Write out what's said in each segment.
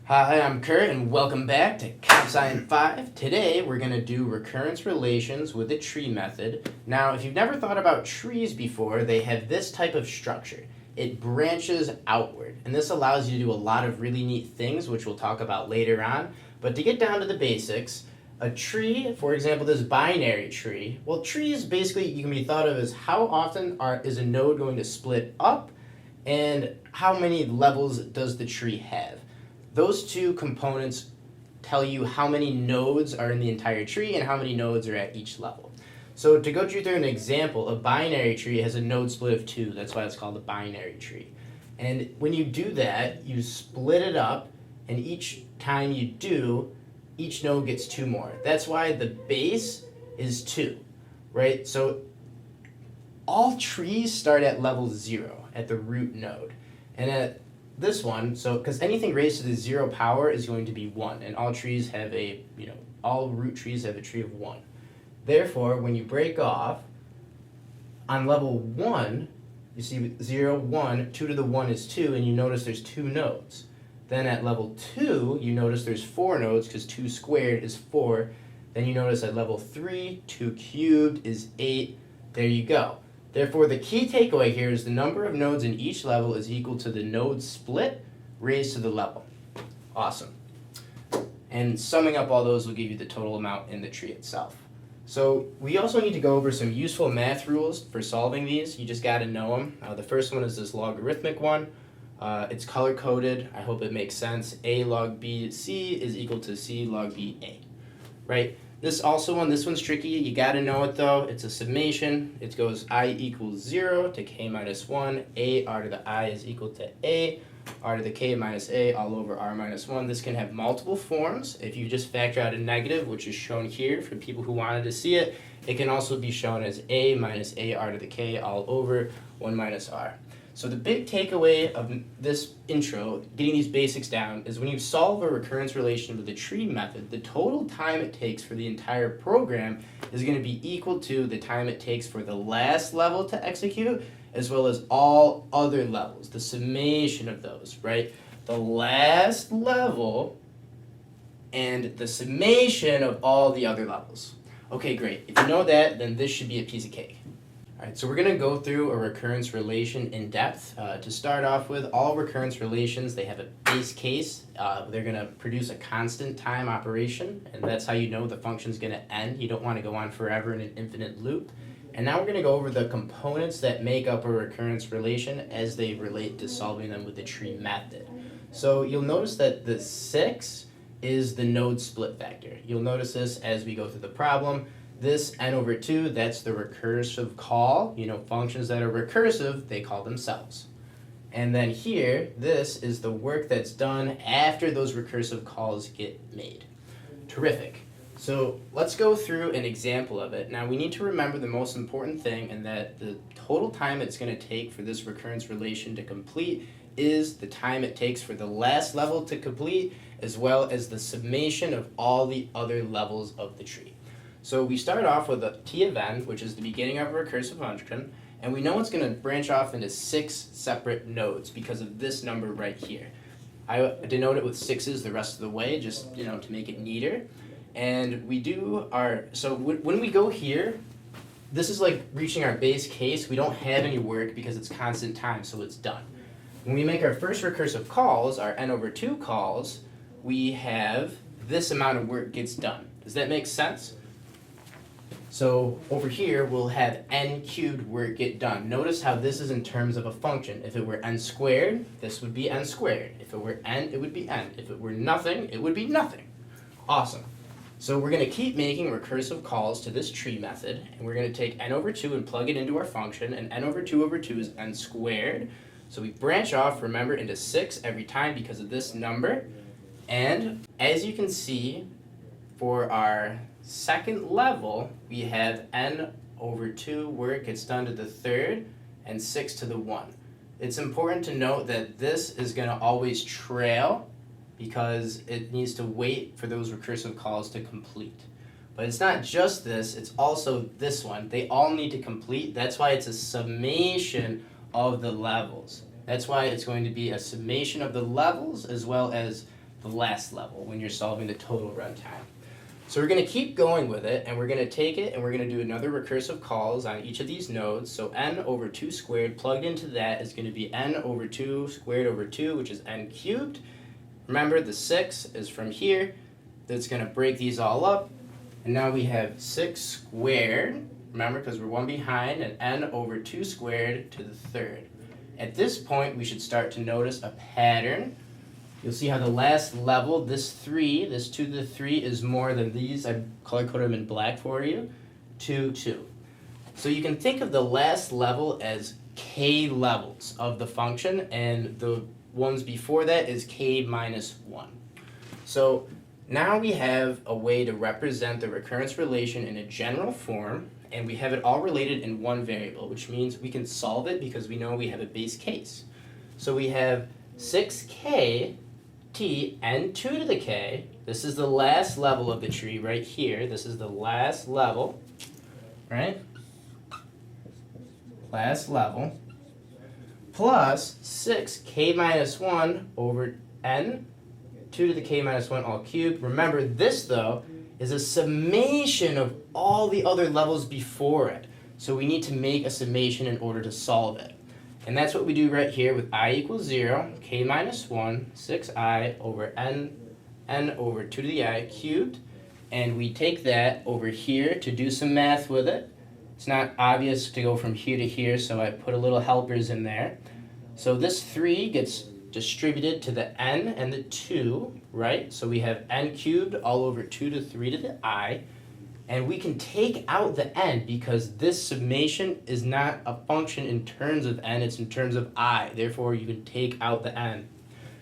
Hi, I'm Kurt, and welcome back to Comp Science 5. Today, we're going to do recurrence relations with the tree method. Now, if you've never thought about trees before, they have this type of structure. It branches outward, and this allows you to do a lot of really neat things, which we'll talk about later on. But to get down to the basics, a tree, for example, this binary tree, well, trees basically you can be thought of as how often is a node going to split up, and how many levels does the tree have. Those two components tell you how many nodes are in the entire tree and how many nodes are at each level. So to go through an example, a binary tree has a node split of 2. That's why it's called a binary tree. And when you do that, you split it up, and each time you do, each node gets 2 more. That's why the base is 2, right? So all trees start at level 0, at the root node. And at this one, so because anything raised to the 0 power is going to be 1, and all trees have all root trees have a tree of 1. Therefore, when you break off, on level 1, you see 0, 1, 2 to the 1 is 2, and you notice there's 2 nodes. Then at level 2, you notice there's 4 nodes, because 2 squared is 4. Then you notice at level 3, 2 cubed is 8. There you go. Therefore, the key takeaway here is the number of nodes in each level is equal to the node split raised to the level. Awesome. And summing up all those will give you the total amount in the tree itself. So we also need to go over some useful math rules for solving these. You just got to know them. The first one is this logarithmic one. It's color-coded. I hope it makes sense. A log B C is equal to C log B A. Right? This one's tricky. You got to know it though. It's a summation. It goes I equals 0 to k minus 1. A r to the I is equal to A. R to the k minus A all over r minus 1. This can have multiple forms. If you just factor out a negative, which is shown here for people who wanted to see it, it can also be shown as A minus A r to the k all over 1 minus r. So the big takeaway of this intro, getting these basics down, is when you solve a recurrence relation with the tree method, the total time it takes for the entire program is going to be equal to the time it takes for the last level to execute, as well as all other levels, the summation of those, right? The last level and the summation of all the other levels. Okay, great. If you know that, then this should be a piece of cake. Alright, so we're going to go through a recurrence relation in depth. To start off with, all recurrence relations, they have a base case. They're going to produce a constant time operation, and that's how you know the function's going to end. You don't want to go on forever in an infinite loop. And now we're going to go over the components that make up a recurrence relation as they relate to solving them with the tree method. So you'll notice that the 6 is the node split factor. You'll notice this as we go through the problem. This n over 2, that's the recursive call. Functions that are recursive, they call themselves. And then here, this is the work that's done after those recursive calls get made. Terrific. So let's go through an example of it. Now we need to remember the most important thing, and that the total time it's going to take for this recurrence relation to complete is the time it takes for the last level to complete, as well as the summation of all the other levels of the tree. So we start off with a t of n, which is the beginning of a recursive function, and we know it's going to branch off into 6 separate nodes because of this number right here. I denote it with 6s the rest of the way, just to make it neater. And we do when we go here, this is like reaching our base case. We don't have any work because it's constant time, so it's done. When we make our first recursive calls, our n over 2 calls, we have this amount of work gets done. Does that make sense? So over here, we'll have n cubed work get done. Notice how this is in terms of a function. If it were n squared, this would be n squared. If it were n, it would be n. If it were nothing, it would be nothing. Awesome. So we're going to keep making recursive calls to this tree method, and we're going to take n over 2 and plug it into our function, and n over 2 over 2 is n squared. So we branch off, remember, into 6 every time because of this number. And as you can see, for our second level, we have n over 2 where it gets done to the third, and 6 to the 1. It's important to note that this is going to always trail because it needs to wait for those recursive calls to complete. But it's not just this, it's also this one. They all need to complete. That's why it's a summation of the levels. That's why it's going to be a summation of the levels as well as the last level when you're solving the total runtime. So we're going to keep going with it, and we're going to take it and we're going to do another recursive calls on each of these nodes. So n over 2 squared plugged into that is going to be n over 2 squared over 2, which is n cubed. Remember, the 6 is from here. That's going to break these all up. And now we have 6 squared, remember, because we're one behind, and n over 2 squared to the third. At this point, we should start to notice a pattern. You'll see how the last level, this 3, this 2 to the 3 is more than these. I color-coded them in black for you. 2, 2. So you can think of the last level as k levels of the function, and the ones before that is k minus 1. So now we have a way to represent the recurrence relation in a general form, and we have it all related in one variable, which means we can solve it because we know we have a base case. So we have 6k t n 2 to the k. This is the last level of the tree right here. This is the last level, right? Last level. Plus 6k minus 1 over n 2 to the k minus 1 all cubed. Remember, this, though, is a summation of all the other levels before it. So we need to make a summation in order to solve it. And that's what we do right here with I equals 0, k minus 1, 6i over n over 2 to the I cubed. And we take that over here to do some math with it. It's not obvious to go from here to here, so I put a little helpers in there. So this 3 gets distributed to the n and the 2, right? So we have n cubed all over 2 to 3 to the I. And we can take out the n because this summation is not a function in terms of n, it's in terms of I. Therefore, you can take out the n.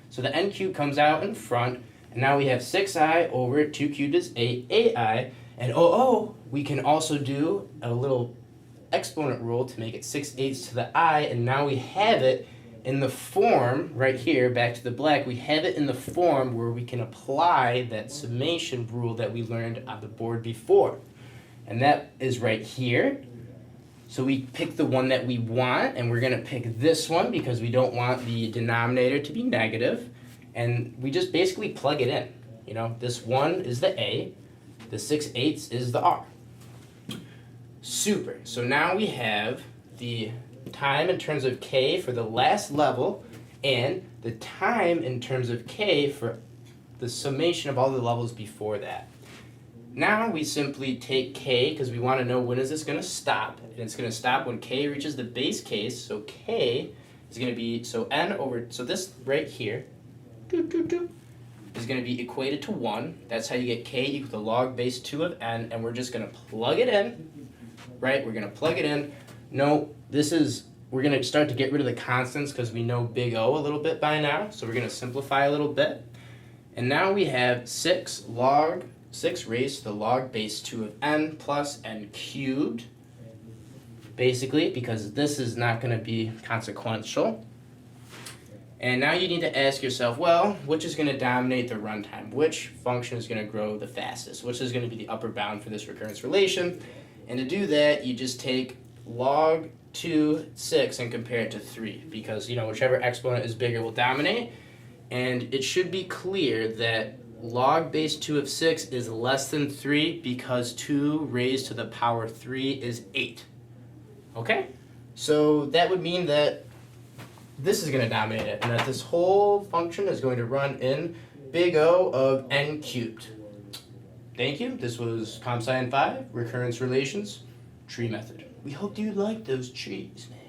So the n cubed comes out in front, and now we have 6i over 2 cubed is 8i. And we can also do a little exponent rule to make it 6/8 to the I, and now we have it in the form, right here, back to the black, we have it in the form where we can apply that summation rule that we learned on the board before. And that is right here. So we pick the one that we want, and we're going to pick this one because we don't want the denominator to be negative. And we just basically plug it in. You know, this 1 is the A, the 6/8 is the R. Super. So now we have the time in terms of k for the last level and the time in terms of k for the summation of all the levels before that. Now we simply take k because we want to know when is this going to stop, and it's going to stop when k reaches the base case. So k is going to be, so n over, so this right here is going to be equated to 1. That's how you get k equal to log base 2 of n, and we're just going to plug it in, right? We're going to plug it in. No, we're going to start to get rid of the constants because we know big O a little bit by now. So we're going to simplify a little bit. And now we have 6 raised to the log base 2 of n plus n cubed. Basically, because this is not going to be consequential. And now you need to ask yourself, well, which is going to dominate the runtime? Which function is going to grow the fastest? Which is going to be the upper bound for this recurrence relation? And to do that, you just take log 2, 6 and compare it to 3 because, you know, whichever exponent is bigger will dominate. And it should be clear that log base 2 of 6 is less than 3 because 2 raised to the power 3 is 8. Okay? So that would mean that this is going to dominate it and that this whole function is going to run in big O of n cubed. Thank you. This was Comp Sci 5, Recurrence Relations, Tree Method. We hope you like those trees, man.